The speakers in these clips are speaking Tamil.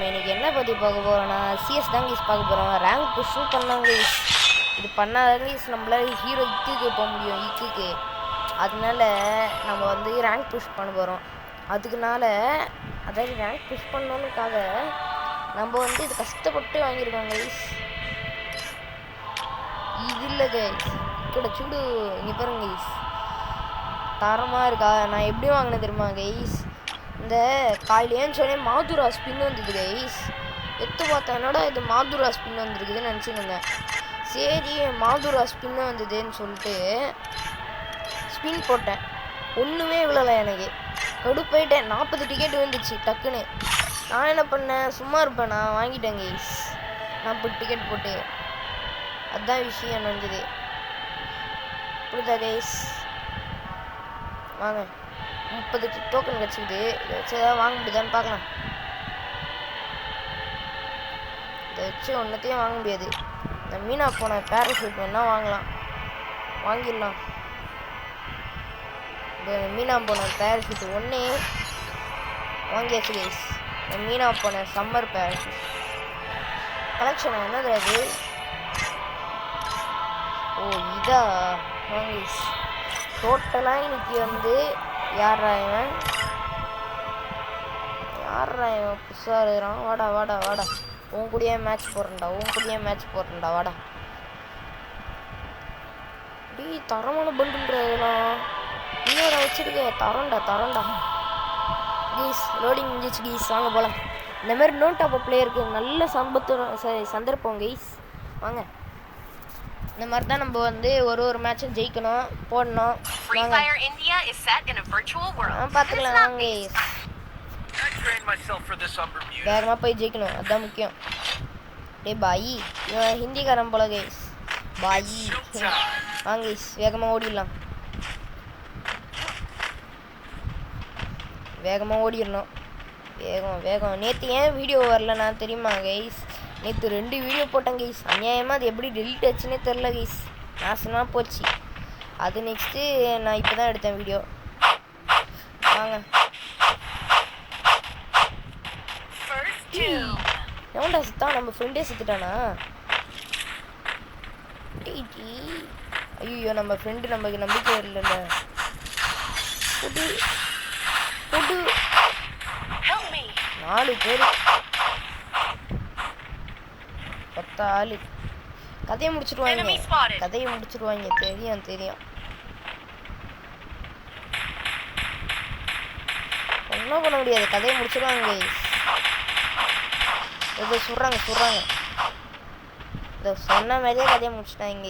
நம்ம இன்னைக்கு என்ன பற்றி பார்க்க போகிறோம்னா சிஎஸ் தான் கைஸ் பார்க்க போகிறோம். ரேங்க் புஷ்ஷும் பண்ணாங்க கைஸ். இது பண்ணாதான் கைஸ் நம்மளால ஹீரோ இக்குக்கு போக முடியும், இக்குக்கு. அதனால நம்ம வந்து ரேங்க் புஷ் பண்ண போகிறோம். அதுக்குனால அதாவது ரேங்க் புஷ் பண்ணணுக்காக நம்ம வந்து இது கஷ்டப்பட்டு வாங்கியிருக்கோம் கைஸ். இது இல்லை கைஸ், ఇక్కడ చూడు இங்கே பாருங்க கைஸ், தரமாக இருக்கா. நான் எப்படி வாங்கினேன் தெரியுமா கைஸ்? இந்த காலையிலேன்னு சொன்னே மாதுரா ஸ்பின் வந்தது கைஸ். எடுத்து பார்த்தேனோட இது மாதுரா ஸ்பின் வந்துருக்குதுன்னு நினச்சிருந்தேன். சரி மாதுரா ஸ்பின்னு வந்ததுன்னு சொல்லிட்டு ஸ்பின் போட்டேன். ஒன்றுமே விழலை எனக்கு. கடுப்பாயிட்டேன். 40 டிக்கெட் வந்துச்சு டக்குன்னு. நான் என்ன பண்ணேன், சும்மா இருப்பேன், நான் வாங்கிட்டேன் கைஸ். 40 டிக்கெட் போட்டு அதுதான் விஷயம் நடந்தது. புரியுதா கைஸ்? வாங்க, 30 டோக்கன் கிடச்சிக்குது. இதை வச்சு ஏதாவது வாங்க முடியுதான்னு பார்க்கலாம். இதை வச்சு ஒன்றத்தையும் வாங்க முடியாது. இந்த மீனா போன பேராஷூட் வேணால் வாங்கிடலாம். இந்த மீனா போன பேராஷூட் ஒன்றே வாங்கியாச்சு கைஸ். இந்த மீனா போன சம்மர் பேராஷூட் கலெக்ஷன் என்னது அது? ஓ இதா வாங்கிஸ். டோட்டலாக இன்னைக்கு வந்து யாரா இவன் புதுசாக இருக்கிறான். வாடா உன் கூடயே மேட்ச் போடுறேன்டா வாடா. டி தரமான பண்டுன்றதுலாம் இன்னோட வச்சிருக்க. தரண்டா கீஸ். லோடிங் முடிஞ்சிச்சு கீஸ், வாங்க போகலாம். இந்தமாரி நோட் டாப் பிளேயருக்கு நல்ல சந்தர்ப்பம் கீஸ். வாங்க, இந்த மாதிரி தான் நம்ம வந்து ஒரு மேட்சும் ஜெயிக்கணும், போடணும். பார்த்துக்கலாம் வாங்க. வேகமாக போய் ஜெயிக்கணும், அதுதான் முக்கியம். டே பாயி, இவன் ஹிந்திக்காரன் போல கைஸ். பாயி வாங்க கைஸ், வேகமாக ஓடிடலாம். வேகம். நேற்று ஏன் வீடியோ வரலன்னா தெரியுமா கைஸ்? நேற்று 2 வீடியோ போட்டேன் கைஸ். அநியாயமாக அது எப்படி டெலிட் ஆச்சுன்னே தெரில கைஸ். நாசமாக போச்சு. அது நெக்ஸ்ட்டு நான் இப்போ தான் எடுத்தேன் வீடியோ. வாங்க, எவன்டா சுத்தா? நம்ம ஃப்ரெண்டே சுத்துட்டானா? ஐயோ, நம்ம ஃப்ரெண்டு நமக்கு நம்பிக்கை இல்லைல்ல. புட்டு 4 பேர் 10 ஆளு. கதையை முடிச்சிருவாங்க. தெரியும். ஒன்றும் பண்ண முடியாது, கதையை முடிச்சிருவாங்க. இதை சொல்கிறாங்க. இதை சொன்ன மாதிரியே கதையை முடிச்சிட்டாங்க.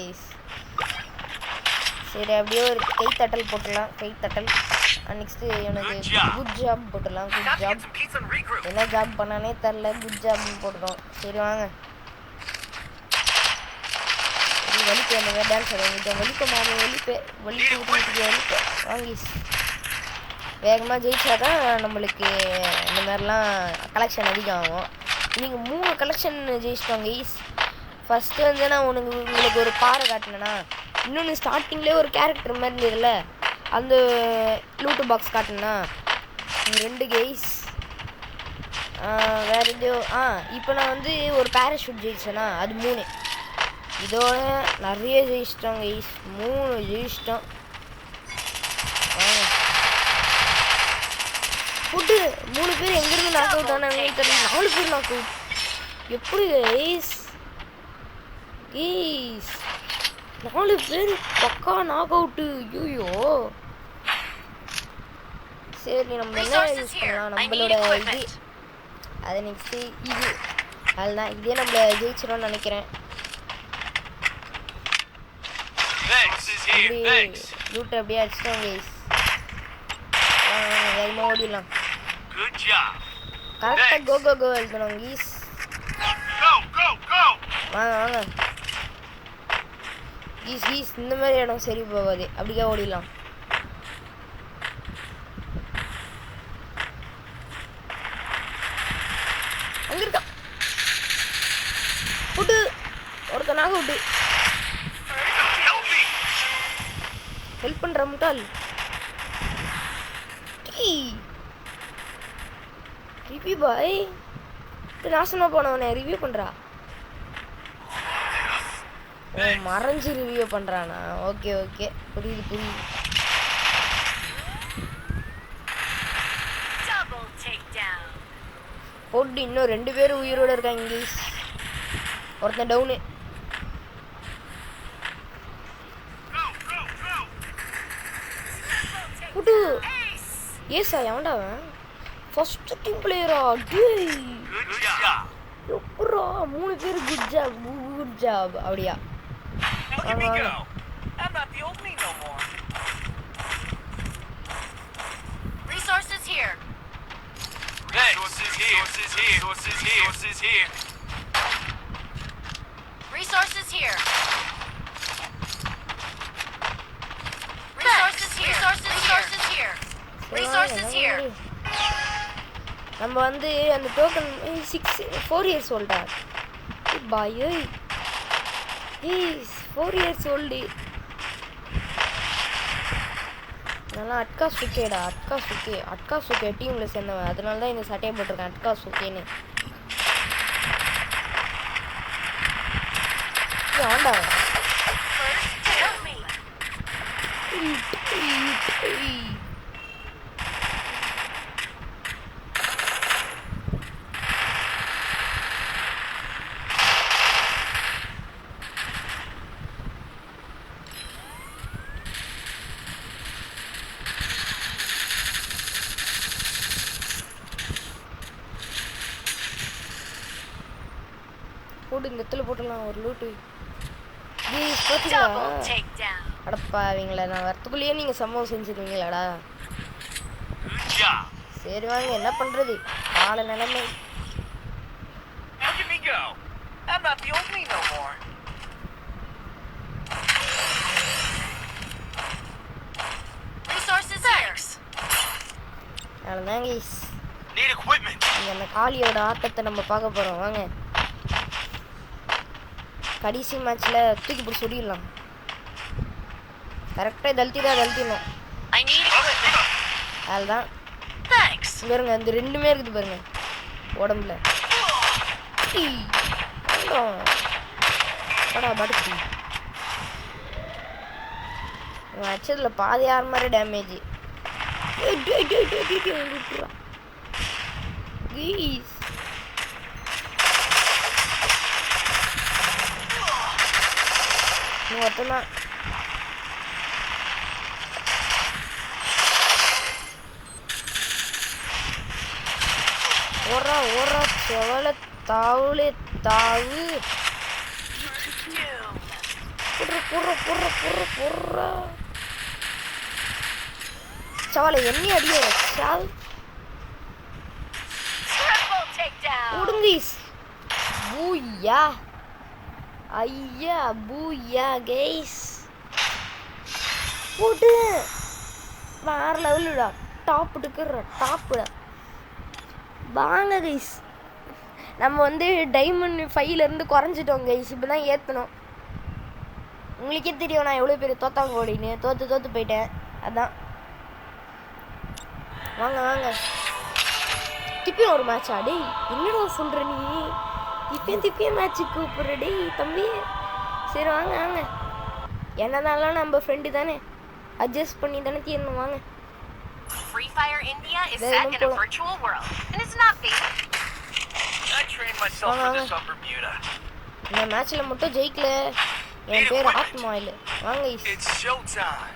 சரி, அப்படியே ஒரு கைத்தட்டல் போட்டுடலாம். நெக்ஸ்ட்டு எனக்கு குட் ஜாப் போட்டுடலாம். குட் ஜாப் என்ன ஜாப் பண்ணானே தெரில, குட் ஜாப்னு போட்டுட்டோம். சரி வாங்க. வலிக்க அந்த டான்ஸ் வலிக்க வாங்கி வேகமாக ஜெயிச்சாதான் நம்மளுக்கு இந்த மாதிரிலாம் கலெக்ஷன் அதிகம் ஆகும். நீங்கள் 3 கலெக்ஷன் ஜெயிச்சிட்டோங்க ஈஸ். ஃபஸ்ட்டு வந்து நான் உங்களுக்கு ஒரு பாறை காட்டினேன்னா, இன்னொன்று ஸ்டார்டிங்லேயே ஒரு கேரக்டர் மாதிரி இருந்ததில்ல, அந்த லூட்டு பாக்ஸ் காட்டினா 2 கைஸ். வேறு எதையோ இப்போ நான் வந்து ஒரு பேராஷூட் ஜெயிச்சேன்னா அது 3. இதோட நிறைய ஜெயிச்சிட்டோம் கைஸ். 3 ஜெயிச்சிட்டோம். ஃபுட்டு 3 பேர் எங்கிருந்து நாக் அவுட் ஆனாங்கன்னு தெரியல. 4 பேர் நாக் அவுட். எப்படி கைஸ்? 4 பேர் பக்கா நாக் அவுட்டு. ஐயோ, சரி நம்ம என்ன யூஸ் பண்ணலாம்? நம்மளோட இது அது நெக்ஸ்ட்டு இது அதுதான். இதே நம்ம ஜெயிச்சிடோம்னு நினைக்கிறேன். லூட் அப்படியே அடிச்சிட்டோம் கைஸ். வேகமாக ஓடிடலாம். கரெக்டாக கோ எழுதணும் கீஸ். வாங்க கீஸ். இந்த மாதிரி இடம் சரி போகாது, அப்படிக்கா ஓடிடலாம். அங்கே இருக்கா விட்டு ஒருத்தனாக விட்டு ஹெல்ப் பண்ணுற முட்டாள். ரிபி பாய் நாசமா போனவனே ரிவ்யூ பண்றா. ஓ மறைஞ்சு ரிவ்யூ பண்றானா? ஓகே ஓகே புரியுது. போட்டு இன்னும் 2 பேரும் உயிரோட இருக்காங்க கைஸ். ஒருத்தன் டவுனு. புடு ஏசா எவன்டா அவன்? ஃபர்ஸ்ட் டீம் பிளேயரா? டேய் எப்பரா 3 பேர் குட் ஜாப் அப்படியா? வாங்க Resources here. Resources here. Resources here. Resources here. நம்ம வந்து அந்த டோக்கன் 4 இயர்ஸ் ஓல்டா பாய். ஏய் 4 இயர்ஸ் ஓல்டு. நல்லா அட்கா சுக்கே டீமில் சேர்ந்தவன். அதனால தான் இந்த சட்டையை போட்டிருக்கேன் அட்கா சுக்கேன்னு. ஆண்டா போட்டு இந்த இடத்துல போட்டுடலாம் ஒரு லூட்டு. அடப்பா அவங்கள நான் வரத்துக்குள்ளேயே நீங்கள் சம்பவம் செஞ்சிருவீங்களாடா. சரி வாங்க என்ன பண்ணுறது கால நிலைமை. அவ்வளோதாங்க அந்த காளியோட ஆட்டத்தை நம்ம பார்க்க போகிறோம். வாங்க கடைசி மேட்ச்ல தூக்கி போட்டு சொல்லிடலாம். கரெக்டாக தள்ளிடணும். அதுதான் பாருங்க அந்த 2மே இருக்குது பாருங்க உடம்புல. படுத்து வச்சதுல பாதி 6 மாதிரி டேமேஜ். ஒருத்தந்தான் ஓரா செவல தாவுலே தாவு புர்ற சவாலை எண்ணி அடிய வச்சால் உடுங்கீஸ் பூயா. ஐயா பூயா கைஸ் போட்டு வேற லெவலுடா. டாப்புடா வாங்க கைஸ். நம்ம வந்து டைமண்ட் 5லேருந்து குறைஞ்சிட்டோம் கைஸ். இப்போ தான் ஏற்றணும். உங்களுக்கே தெரியும் நான் எவ்வளோ பேர் தோத்தாங்க ஓடின்னு. தோற்று போயிட்டேன். அதான் வாங்க திப்பியும் ஒரு மேட்ச் ஆடி. என்னடா சொல்கிற நீ? திப்பியும் மேட்ச்சுக்கு கூப்பிட்ற டேய் தம்பி. சரி வாங்க என்னதாலும் நம்ம ஃப்ரெண்டு தானே, அட்ஜஸ்ட் பண்ணி தானே தீரணும். வாங்க Free Fire India is set in a virtual world and it's not fake. I trained myself for this on Bermuda. இந்த மேட்ச்ல மட்டும் ஜெயிக்கல என் பேர் ஆத்மா இல்ல. வாங்க it's show time.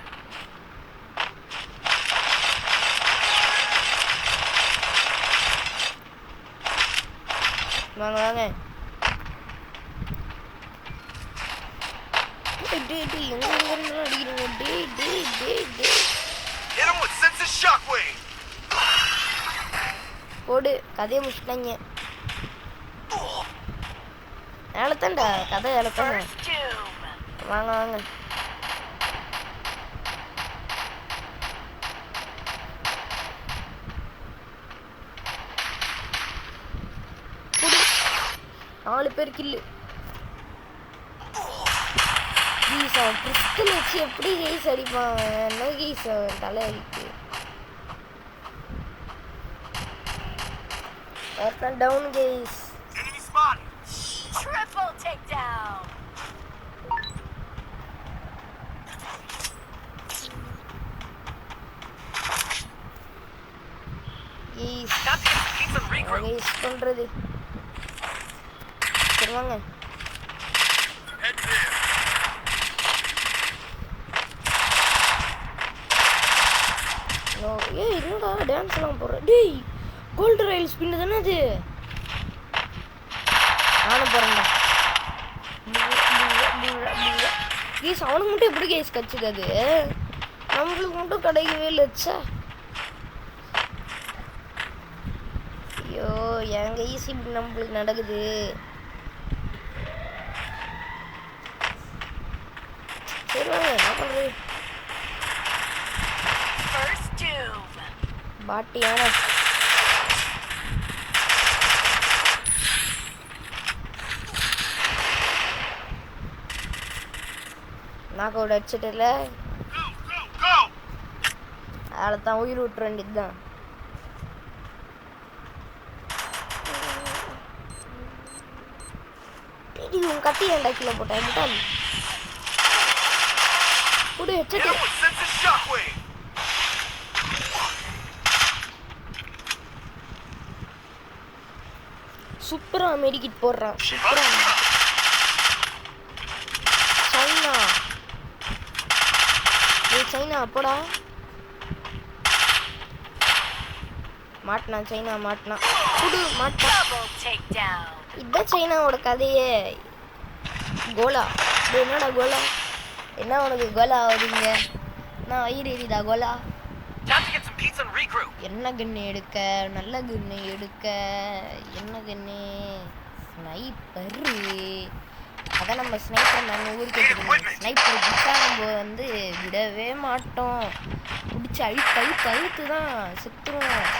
வாங்க போடு கதையை முடிச்சிட்டாங்க. எழத்தாண்டா கதை எழத்தாங்க. வாங்க நாலு பேர் கில்லு. கிறிஸ்தல் வச்சு எப்படி கேஸ் அடிப்பான்? என்ன கேஸ் தலை அடிக்கு. ஒருத்தன் டவுன் கேஸ். Triple takedown. ஈஸ் Time to get some pizza and regroup. Guys பண்றது சரி வாங்க Head there. ஏய் என்னடா டான்ஸ் எல்லாம் போடுற டேய் கோல்டு ரயில் ஸ்பின் தானே அது நானும் போறேன்டா கேஸ் அவனுக்கு மட்டும் எப்படி கேஸ் கச்சுது அது நம்மளுக்கு மட்டும் கிடைக்கவே இல்லைச்சா ஐயோ எங்க ஈஸி இப்படி நம்மளுக்கு நடக்குது சரி வாங்க என்ன பண்றது பாட்டியான நாக் அவுட் அடிச்சிட்டல அதில் தான் உயிர் விட்டுற வேண்டியது தான் உன் கத்தி ஏன்டா கீழே போட்டேன் முட்டாள் கூட ஹெட்செட் சூப்பரா மெடிக்கிட் போடுறான் சூப்பரா சைனா ஏய் சைனா அப்படா மாட்டினா சைனா மாட்டினா புடு மாட்டா இதுதான் சைனாவோட கதையே கோலா டேய் என்னடா கோலா என்ன உனக்கு கோலா ஆகுதுங்க நான் வயிறு எரியுதா கோலா என்ன கண்ணு எடுக்க நல்ல கண்ணு எடுக்க என்ன கண்ணு ஸ்னைப்பரு அதான் நம்ம ஸ்னைப்பர் நம்ம ஊருக்கு எடுத்துக்கணும் ஸ்னைப்பர் பிடிச்சா நம்ம வந்து விடவே மாட்டோம் பிடிச்சி அழுத்து தான் செத்துருவோம்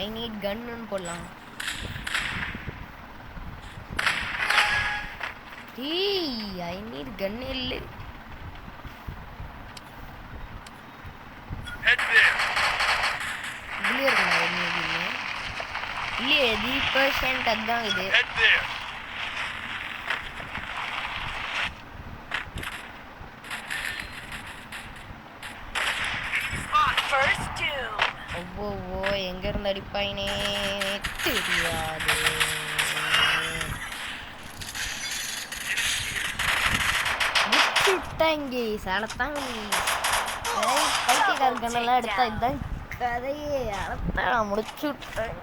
ஐ நீட் கன்னுன்னு போடலாம் ஐ நீட் கன்னு இல்லை இதுலயே இருக்குண்ணா இல்லையே 3% அதுதான் இது ஓ எங்க இருந்து அடிப்பாயினே தெரியாது விட்டாங்க சாலத்தாங்க பைத்தியக்கார கண்ணெல்லாம் எடுத்தா இதுதான் கதையே அதான் முடிச்சு விட்டாங்க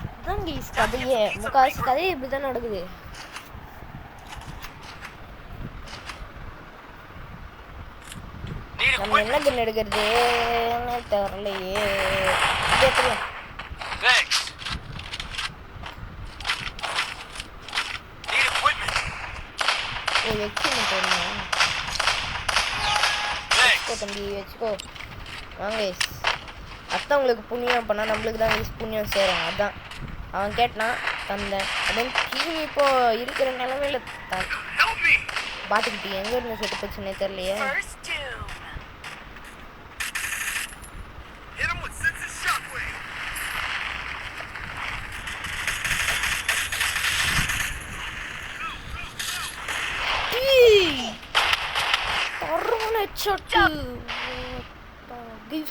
இதுதான் கீஸ் கதையே முக்காசி கதையே இப்படிதான் நடக்குது நம்ம என்ன கன் எடுக்கிறது தெரியலையே வச்சுக்கோ தம்பி வச்சுக்கோ வாங்க அத்தான் உங்களுக்கு புண்ணியம் பண்ணா நம்மளுக்கு தான் புண்ணியம் சேரும் அதான் அவன் கேட்டான் தந்தேன் அப்படின்னு கிமி இப்போ இருக்கிற நிலைமையில பாட்டுக்கிட்டு எங்க இருந்து செத்து போச்சுன்னே தெரியலையே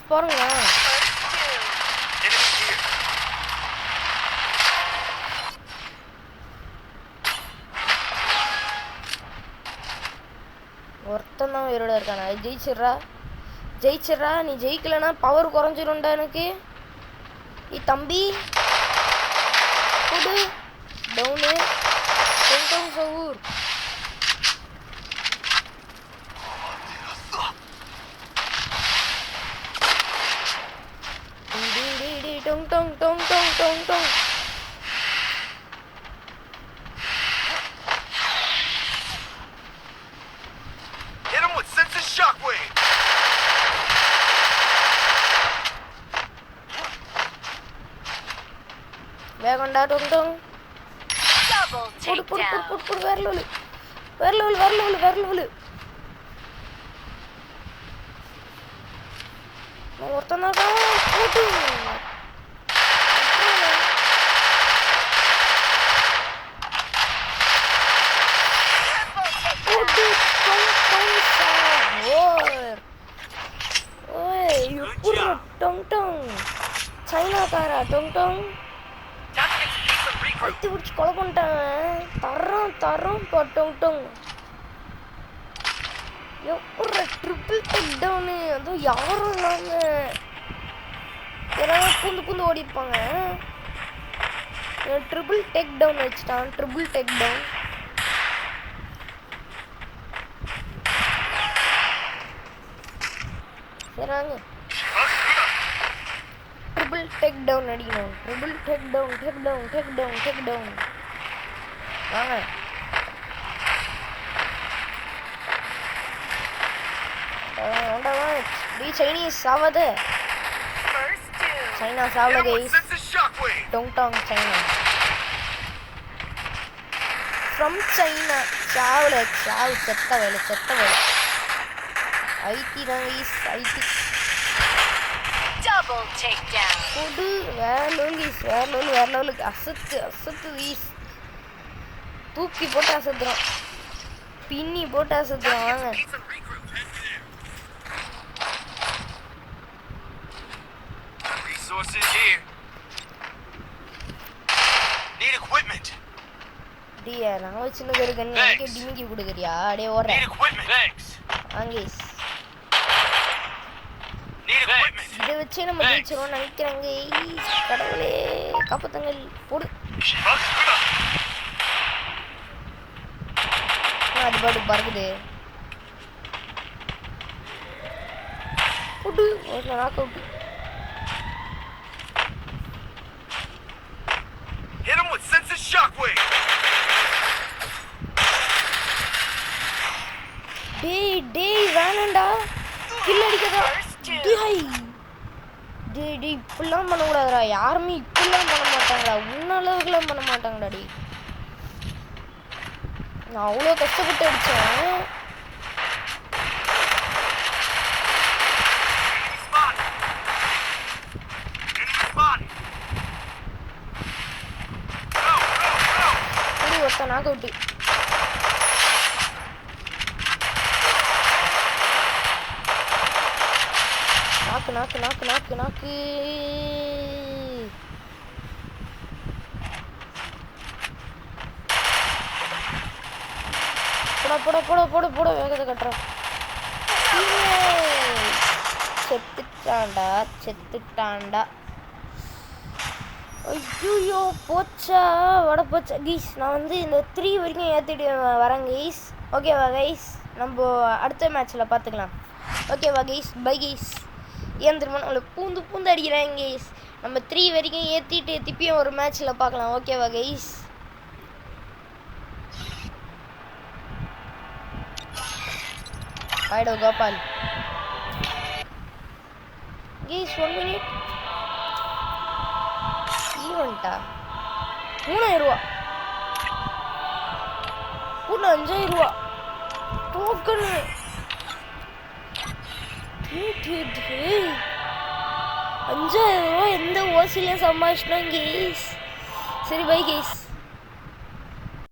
பாருங்க ஒருத்தன் தான் உயிரோட இருக்கானா ஜெயிச்சிடுறா நீ ஜெயிக்கலன்னா பவர் குறைஞ்சிரும்டா எனக்கு தம்பி குடு town சவுர் Dong dong dong dong dong dong. Hit him with sensitive shockwave. Veganda dong dong. Double takedown. Put verlulu. டொங் டொங் சைனாக்காரா டொங் டொங் Time to get some peace and regroup. கத்தி பிடிச்சி கொலை பண்ணிட்டாங்க. தரோம் டொங் டொங். எப்படா ட்ரிபிள் டேக் டவுனு, அதுவும் யாரும் இல்லாமல் யாராவது பூந்து ஓடி இருப்பாங்க. ட்ரிபிள் டேக் டவுன் வச்சுட்டான். Triple takedown. சரிங்க, ட்ரிபிள் டேக் டவுன் அடிக்கணும். Triple takedown. வாங்க, சைனீஸ் சாவாது. First two. சைனா சாவல கைஸ். Sense the shockwave. டொங் டாங் சைனா. From China. சாவல செத்த வேலை. ஐடி தான் கைஸ், ஐடி. Double takedown. புது வேற லெவலுக்கு அசத்து கைஸ். தூக்கி போட்டு அசத்துறோம், பின்னி போட்டு அசத்துறோம். வாங்க, Peace and regroup. Head there. Resources here. Need equipment. டியா நான் சின்ன பேரு கண்ணு எனக்கு டிமிக்கி கொடுக்குறியா? அடே Need ஓடுறேன். equipment. Thanks. வாங்கேஸ், Need equipment. இதை வச்சே நம்ம ஜெயிச்சிருவோம்னு நினைக்கிறாங்க. கடவுளே காப்பாத்தங்கள். போடு. அது பாட்டு பறக்குது. போடு, knock out. Hit him with sense of shockwave. டேய் வேணாண்டா, கில் அடிக்கதா. டேய் இப்படிலாம் பண்ணக்கூடாதுடா. யாருமே இப்படிலாம் பண்ண மாட்டாங்கடா. உன்னளவுக்குலாம் பண்ண மாட்டாங்கடா. டேய் நான் அவ்வளோ கஷ்டப்பட்டு அடித்தேன். ஒருத்த நாக் அவுட்டு. நாக்கு. போட வேகத்தை கட்டுறேன். செத்துட்டான்டா. ஐயோ போச்சா கைஸ். நான் வந்து இந்த 3 வரைக்கும் ஏற்றிட்டு வரேன் கைஸ். ஓகேவா கைஸ், நம்ம அடுத்த மேட்ச்சில் பார்த்துக்கலாம். ஓகேவா கைஸ், பை கைஸ். ஏன் திரும்ப நம்மளை பூந்து அடிக்கிறாங்க கைஸ். நம்ம 3 வரைக்கும் ஏற்றிட்டு திருப்பியும் ஒரு மேட்ச்சில் பார்க்கலாம். ஓகேவா கைஸ், பாய்டோ கோபால் கைஸ். 1 மினிட் ஈவெண்ட்டா 3000 ரூபா, 5000 ரூபா டோக்கனு. 5000 ரூபா எந்த ஓசிலையும் சம்பாதிச்சிட்டோம் கைஸ். சரி பை கைஸ்.